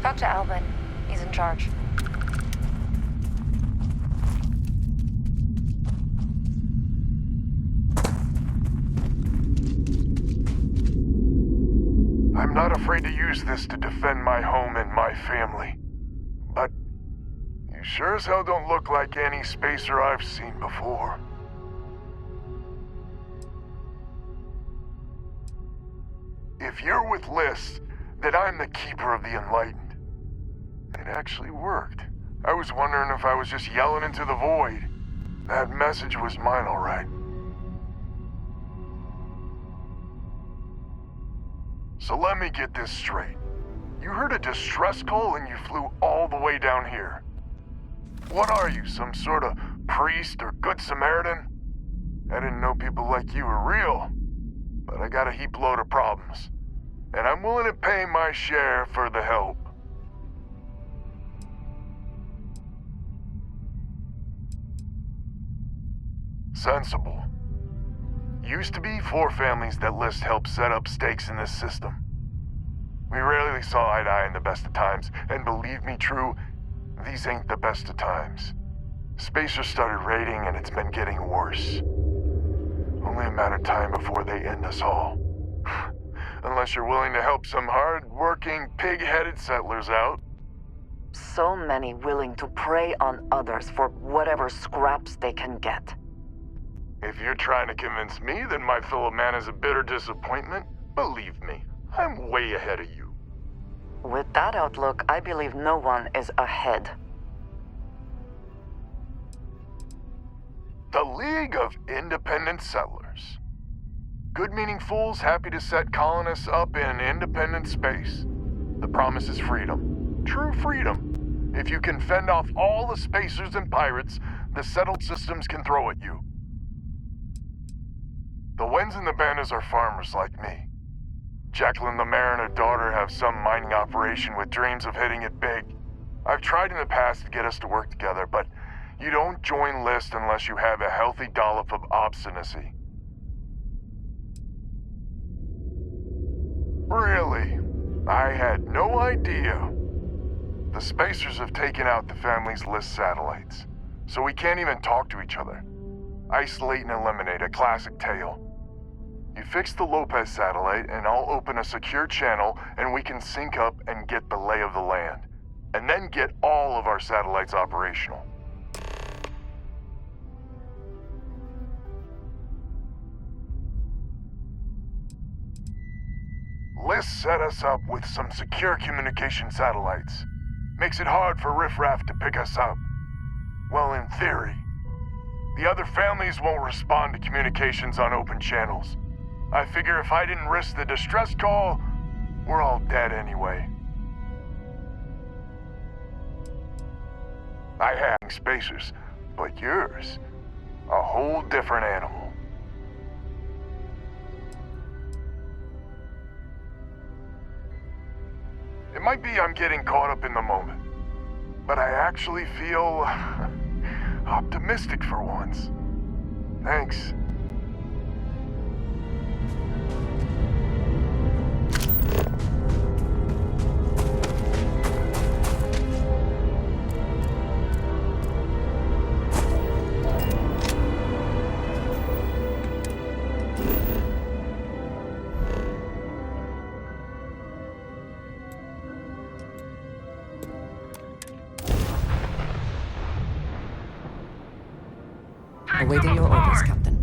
Talk to Albin. He's in charge. I'm not afraid to use this to defend my home and my family. But you sure as hell don't look like any spacer I've seen before. If you're with Lys, then I'm the Keeper of the Enlightened. It actually worked. I was wondering if I was just yelling into the void. That message was mine, all right. So let me get this straight. You heard a distress call and you flew all the way down here. What are you, some sort of priest or good Samaritan? I didn't know people like you were real, but I got a heap load of problems. And I'm willing to pay my share for the help. Sensible. Used to be 4 families that List helped set up stakes in this system. We rarely saw eye to eye in the best of times, and believe me true, these ain't the best of times. Spacers started raiding and it's been getting worse. Only a matter of time before they end us all. Unless you're willing to help some hard-working, pig-headed settlers out. So many willing to prey on others for whatever scraps they can get. If you're trying to convince me that my fellow man is a bitter disappointment, believe me, I'm way ahead of you. With that outlook, I believe no one is ahead. The League of Independent Settlers. Good-meaning fools happy to set colonists up in independent space. The promise is freedom. True freedom. If you can fend off all the spacers and pirates the settled systems can throw at you. The Wens and the Bandas are farmers like me. Jacqueline the mayor and her daughter have some mining operation with dreams of hitting it big. I've tried in the past to get us to work together, but you don't join List unless you have a healthy dollop of obstinacy. Really? I had no idea. The Spacers have taken out the family's List satellites, so we can't even talk to each other. Isolate and eliminate, a classic tale. You fix the Lopez satellite and I'll open a secure channel and we can sync up and get the lay of the land. And then get all of our satellites operational. List set us up with some secure communication satellites. Makes it hard for riffraff to pick us up. Well, in theory. The other families won't respond to communications on open channels. I figure if I didn't risk the distress call, we're all dead anyway. I have spacers, but yours, a whole different animal. It might be I'm getting caught up in the moment, but I actually feel optimistic for once. Thanks. Awaiting your orders, Captain.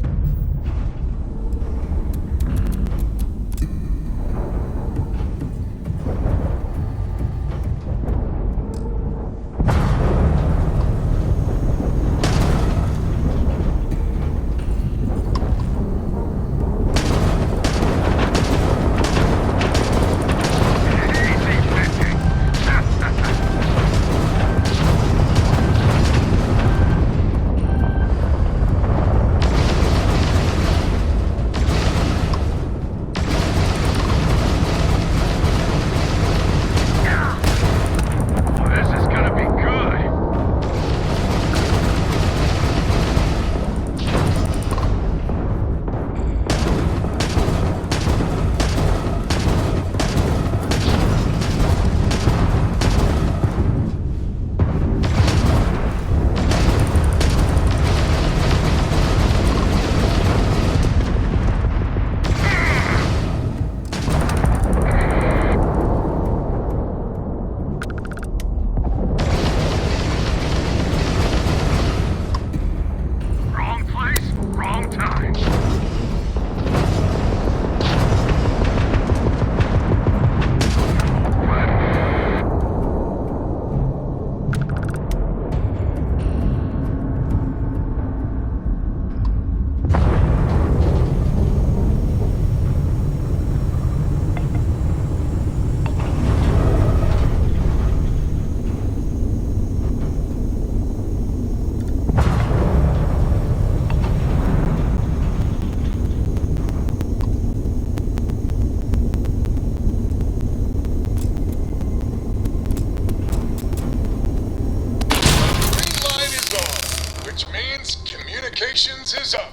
Communications is up.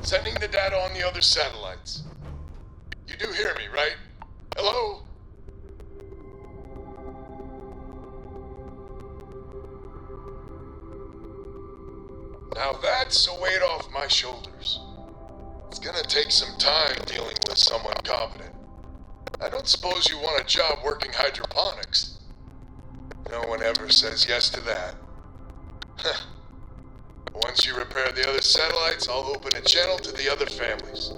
Sending the data on the other satellites. You do hear me, right? Hello? Now that's a weight off my shoulders. It's gonna take some time dealing with someone competent. I don't suppose you want a job working hydroponics. No one ever says yes to that. Once you repair the other satellites, I'll open a channel to the other families.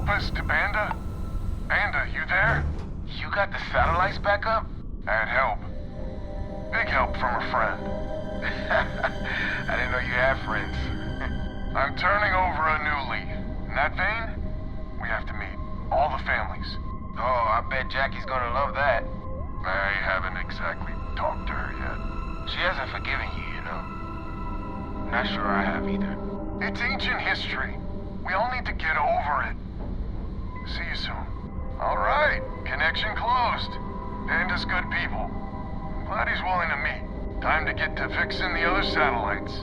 Lopez to Banda? Banda, you there? You got the satellites back up? I had help. Big help from a friend. I didn't know you had friends. I'm turning over a new leaf. In that vein, we have to meet all the families. Oh, I bet Jackie's gonna love that. I haven't exactly talked to her yet. She hasn't forgiven you, you know. Not sure I have either. It's ancient history. We all need to get over it. See you soon. All right, connection closed. Panda's good people. I'm glad he's willing to meet. Time to get to fixing the other satellites.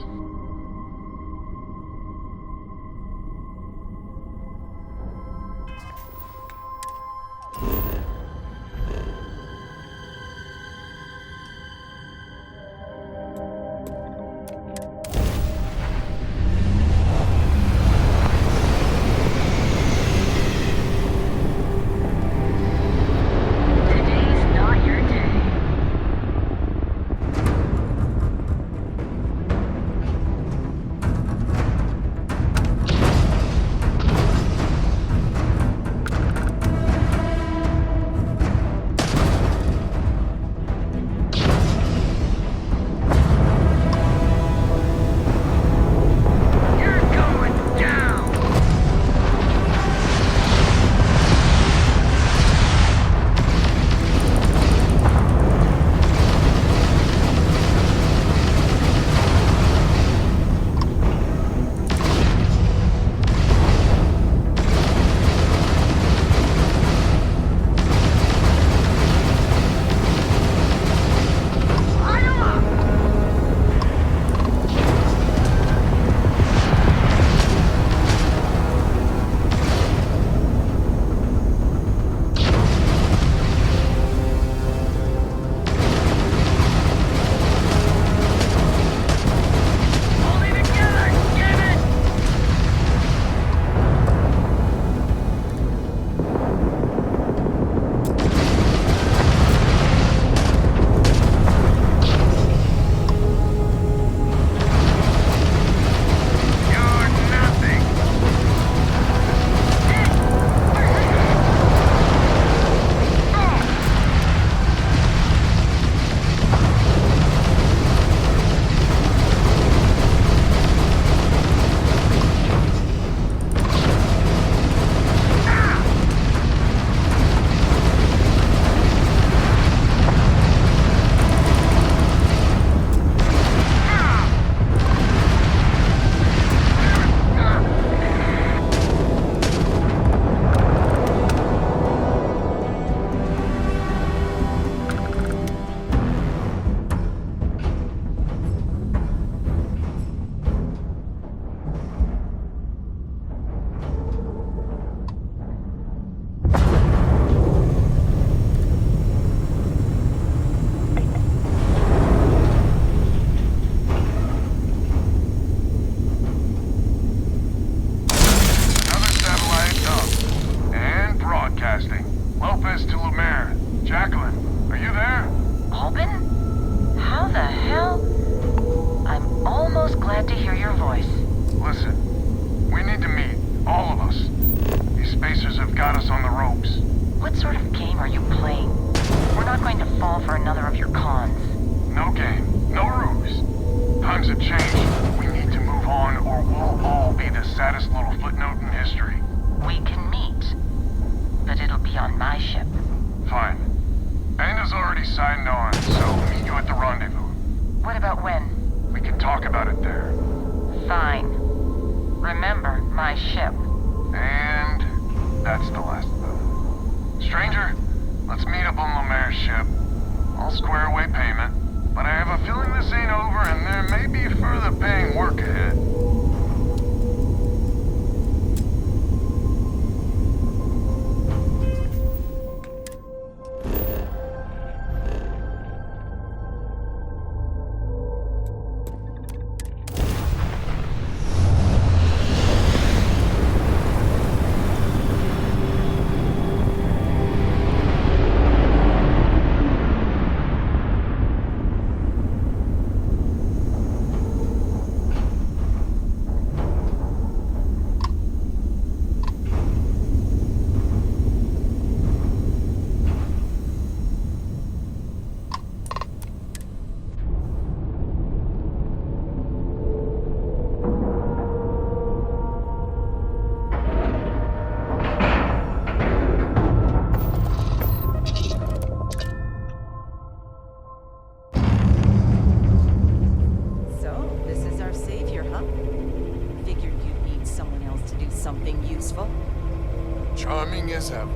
Charming as ever.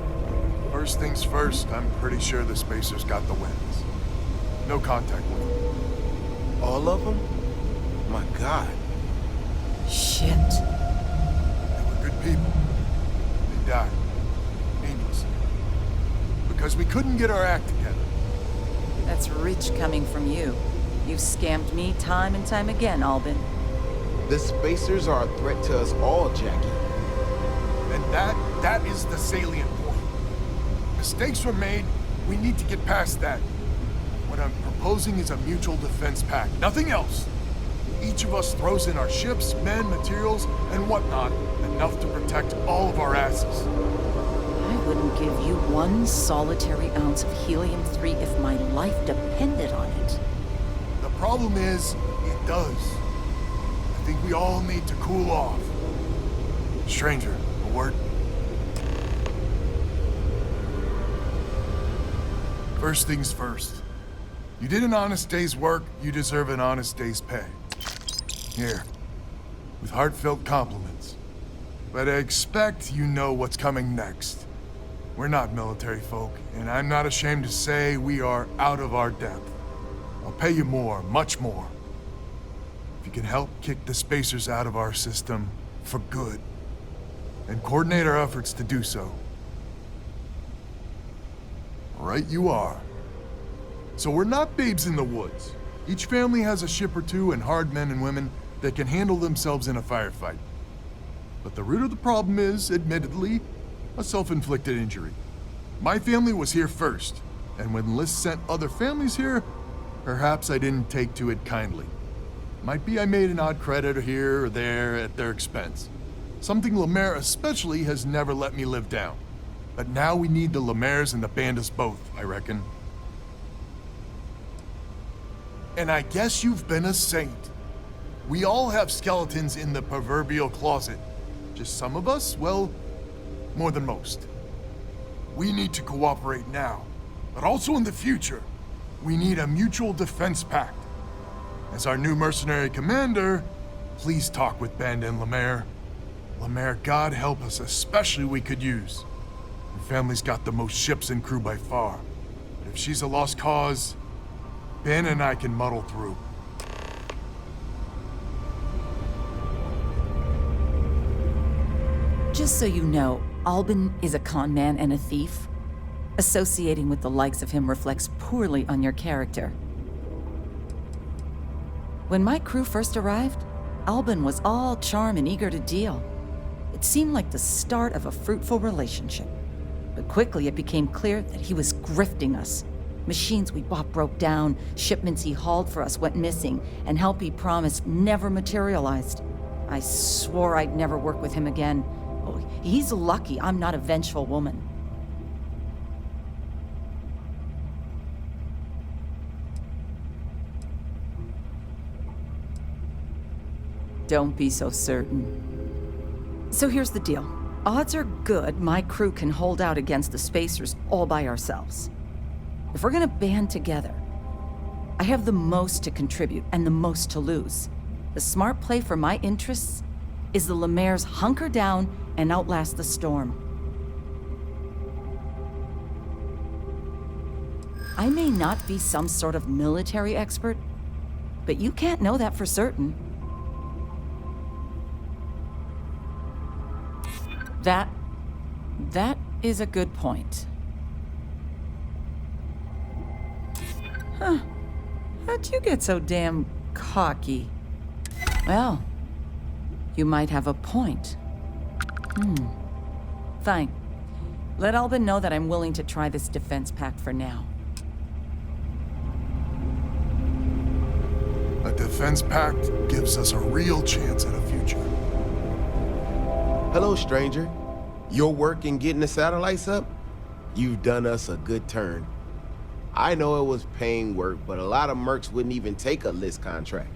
First things first, I'm pretty sure the Spacers got the wins. No contact with them. All of them? My God. Shit. They were good people. They died. Needlessly. Because we couldn't get our act together. That's rich coming from you. You've scammed me time and time again, Albin. The Spacers are a threat to us all, Jackie. And that is the salient point. Mistakes were made, we need to get past that. What I'm proposing is a mutual defense pact, nothing else. Each of us throws in our ships, men, materials, and whatnot, enough to protect all of our asses. I wouldn't give you one solitary ounce of helium-3 if my life depended on it. The problem is, it does. I think we all need to cool off. Stranger, a word? First things first. You did an honest day's work, you deserve an honest day's pay. Here, with heartfelt compliments. But I expect you know what's coming next. We're not military folk, and I'm not ashamed to say we are out of our depth. I'll pay you more, much more. If you can help kick the Spacers out of our system for good, and coordinate our efforts to do so. Right you are. So we're not babes in the woods. Each family has a ship or two and hard men and women that can handle themselves in a firefight. But the root of the problem is, admittedly, a self-inflicted injury. My family was here first, and when Liz sent other families here, perhaps I didn't take to it kindly. Might be I made an odd credit here or there at their expense. Something Lemaire especially has never let me live down. But now we need the Lemaires and the Bandits both, I reckon. And I guess you've been a saint. We all have skeletons in the proverbial closet. Just some of us, well, more than most. We need to cooperate now, but also in the future. We need a mutual defense pact. As our new mercenary commander, please talk with Band and Lemaire. Lemaire, God help us, especially we could use. Her family's got the most ships and crew by far. But if she's a lost cause, Ben and I can muddle through. Just so you know, Albin is a con man and a thief. Associating with the likes of him reflects poorly on your character. When my crew first arrived, Albin was all charm and eager to deal. It seemed like the start of a fruitful relationship. But quickly it became clear that he was grifting us. Machines we bought broke down, shipments he hauled for us went missing, and help he promised never materialized. I swore I'd never work with him again. Oh, he's lucky I'm not a vengeful woman. Don't be so certain. So here's the deal. Odds are good my crew can hold out against the Spacers all by ourselves. If we're gonna band together, I have the most to contribute and the most to lose. The smart play for my interests is the Lemaire's hunker down and outlast the storm. I may not be some sort of military expert, but you can't know that for certain. That is a good point. Huh. How'd you get so damn cocky? Well, you might have a point. Fine. Let Albin know that I'm willing to try this defense pact for now. A defense pact gives us a real chance at a future. Hello, stranger. Your work in getting the satellites up? You've done us a good turn. I know it was paying work, but a lot of mercs wouldn't even take a list contract.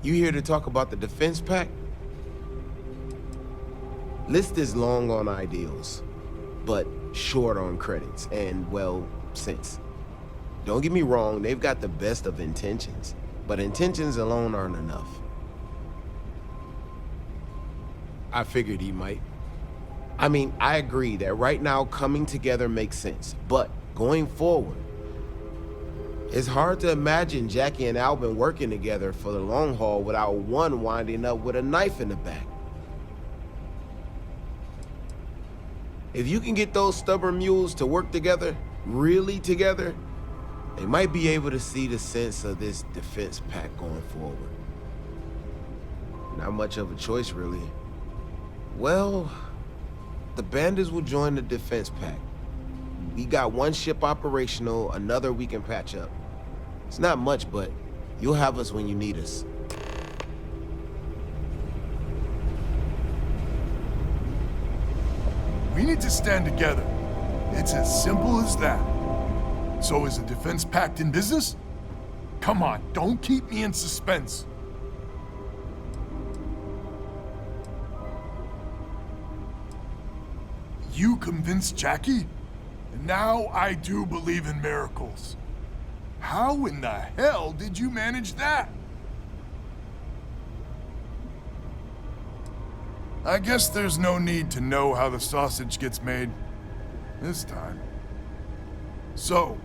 You here to talk about the defense pact? List is long on ideals, but short on credits and, well, sense. Don't get me wrong, they've got the best of intentions, but intentions alone aren't enough. I figured he might. I mean, I agree that right now coming together makes sense, but going forward, it's hard to imagine Jackie and Albin working together for the long haul without one winding up with a knife in the back. If you can get those stubborn mules to work together, really together, they might be able to see the sense of this defense pact going forward. Not much of a choice, really. Well, the bandits will join the defense pact. We got one ship operational, another we can patch up. It's not much, but you'll have us when you need us. We need to stand together. It's as simple as that. So is a defense pact in business? Come on, don't keep me in suspense. You convinced Jackie? And now I do believe in miracles. How in the hell did you manage that? I guess there's no need to know how the sausage gets made this time. So,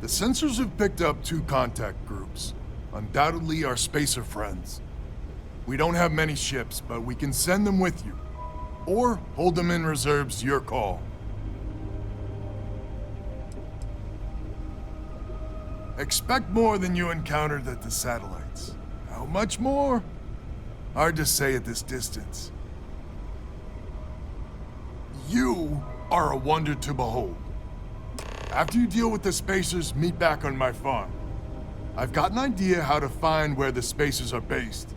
the sensors have picked up 2 contact groups. Undoubtedly our spacer friends. We don't have many ships, but we can send them with you. Or hold them in reserves, your call. Expect more than you encountered at the satellites. How much more? Hard to say at this distance. You are a wonder to behold. After you deal with the spacers, meet back on my farm. I've got an idea how to find where the spacers are based.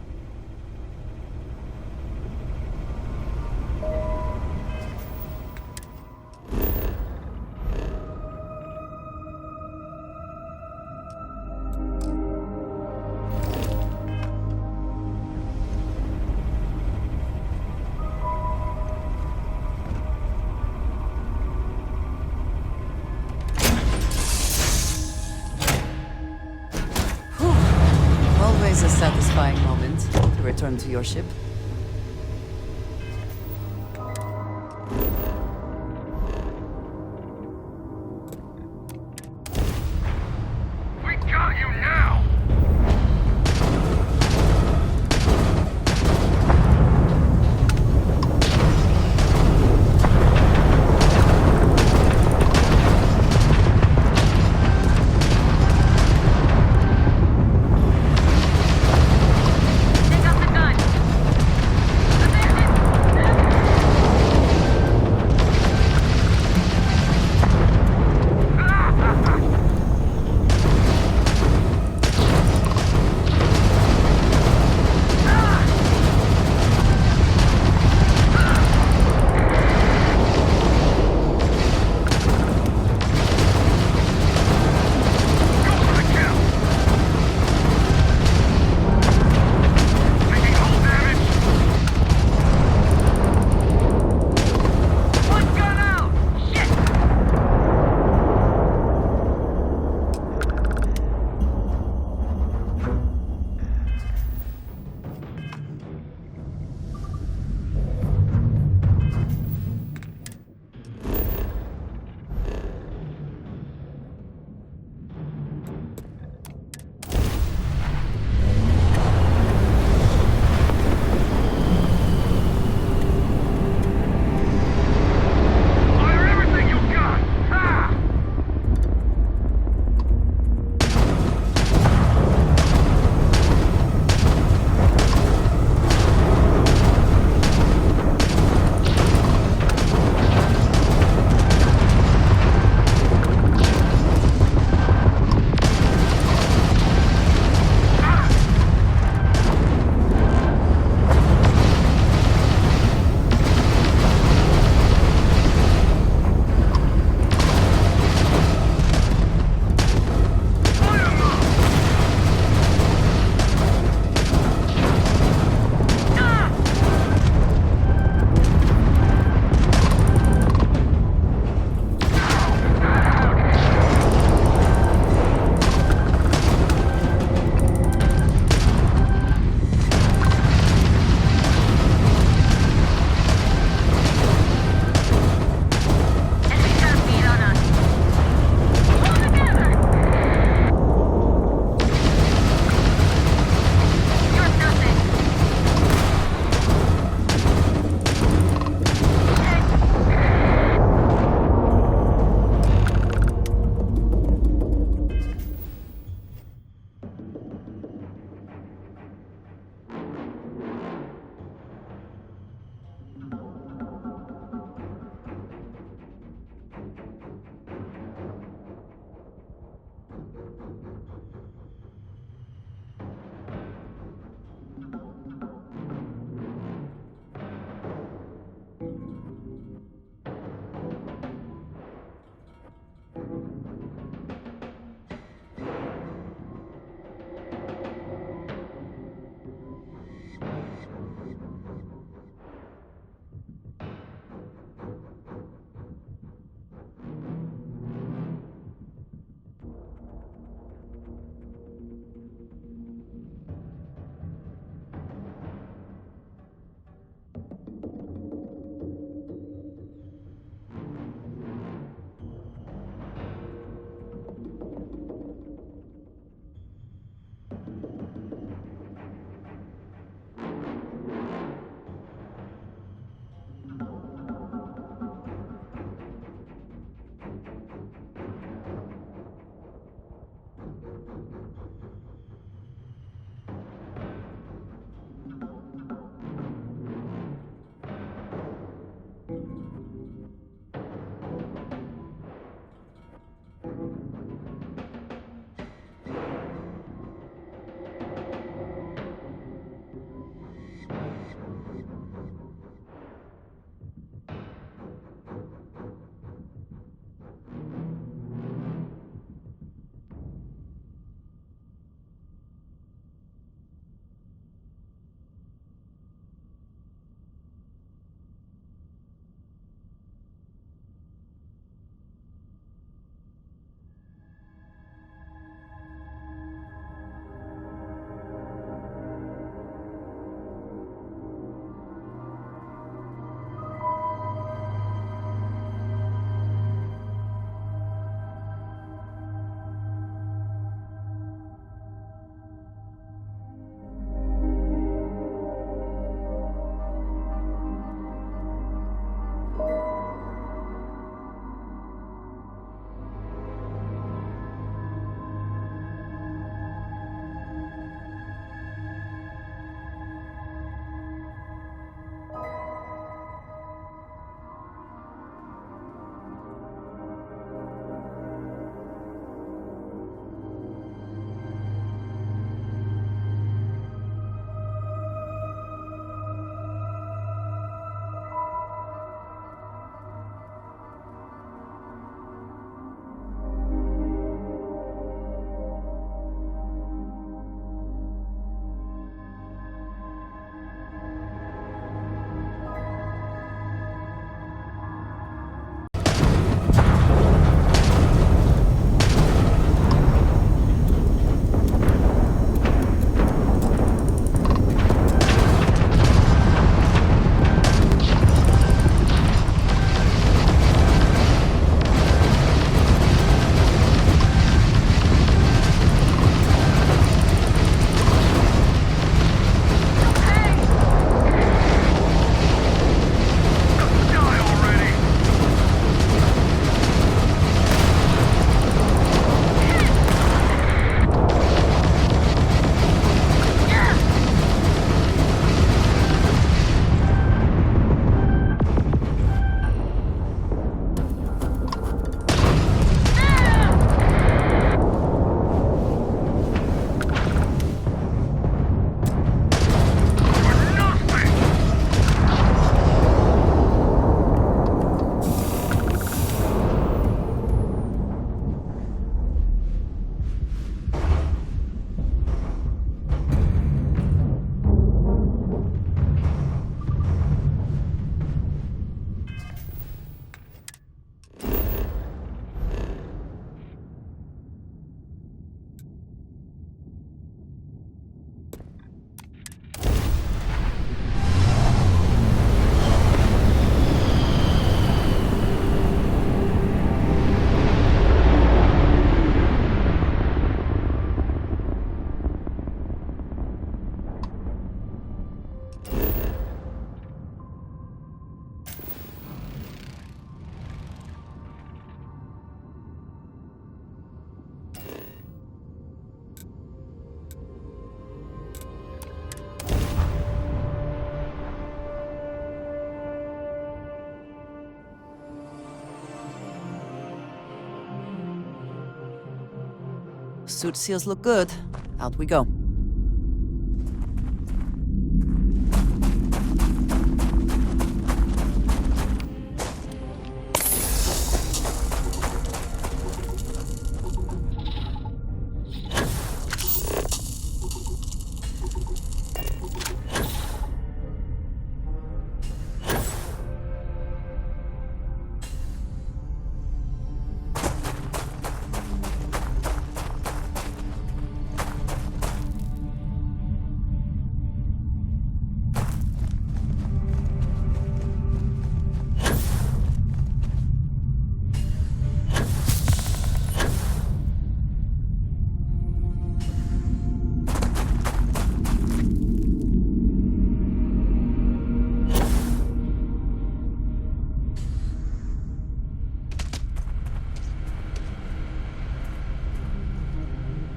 Always a satisfying moment to return to your ship. We got you now! Pick up the gun. Suit seals look good. Out we go.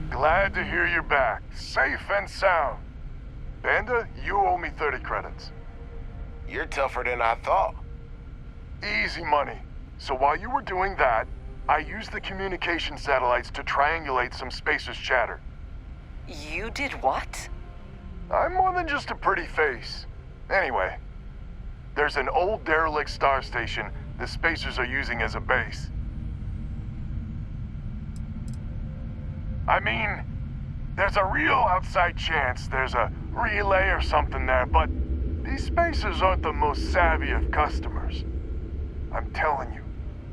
Glad to hear you're back, safe and sound. Banda, you owe me 30 credits. You're tougher than I thought. Easy money. So while you were doing that, I used the communication satellites to triangulate some spacers' chatter. You did what? I'm more than just a pretty face. Anyway, there's an old derelict star station the spacers are using as a base. I mean, there's a real outside chance there's a relay or something there, but these spacers aren't the most savvy of customers. I'm telling you,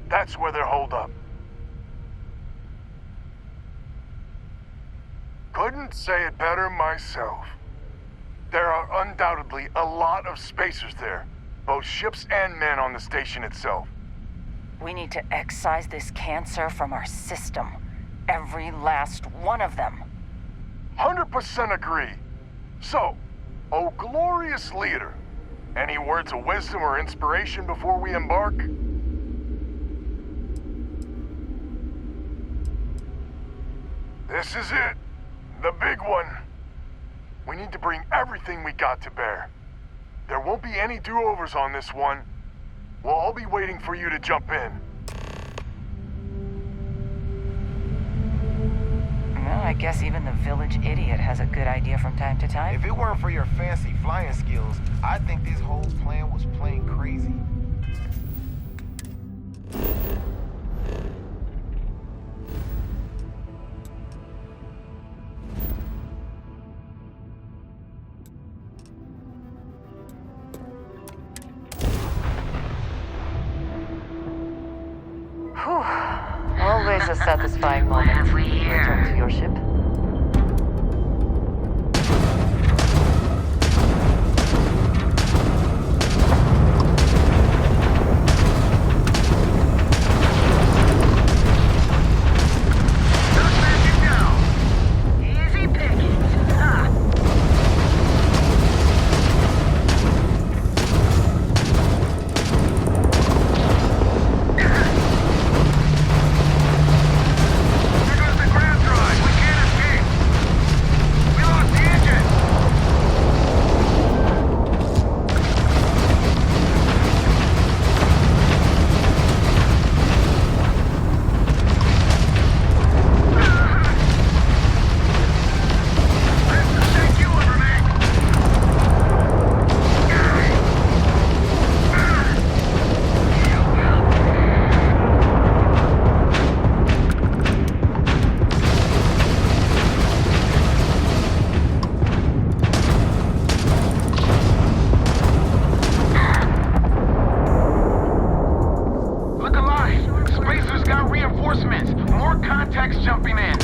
that's where they're holed up. Couldn't say it better myself. There are undoubtedly a lot of spacers there, both ships and men on the station itself. We need to excise this cancer from our system. Every last one of them. 100% agree. So, oh glorious leader, any words of wisdom or inspiration before we embark? This is it. The big one. We need to bring everything we got to bear. There won't be any do-overs on this one. We'll all be waiting for you to jump in. Well, I guess even the village idiot has a good idea from time to time. If it weren't for your fancy flying skills, I think this whole plan was plain crazy. Always a satisfying moment to return to your ship. Look alive! Spacers got reinforcements! More contacts jumping in!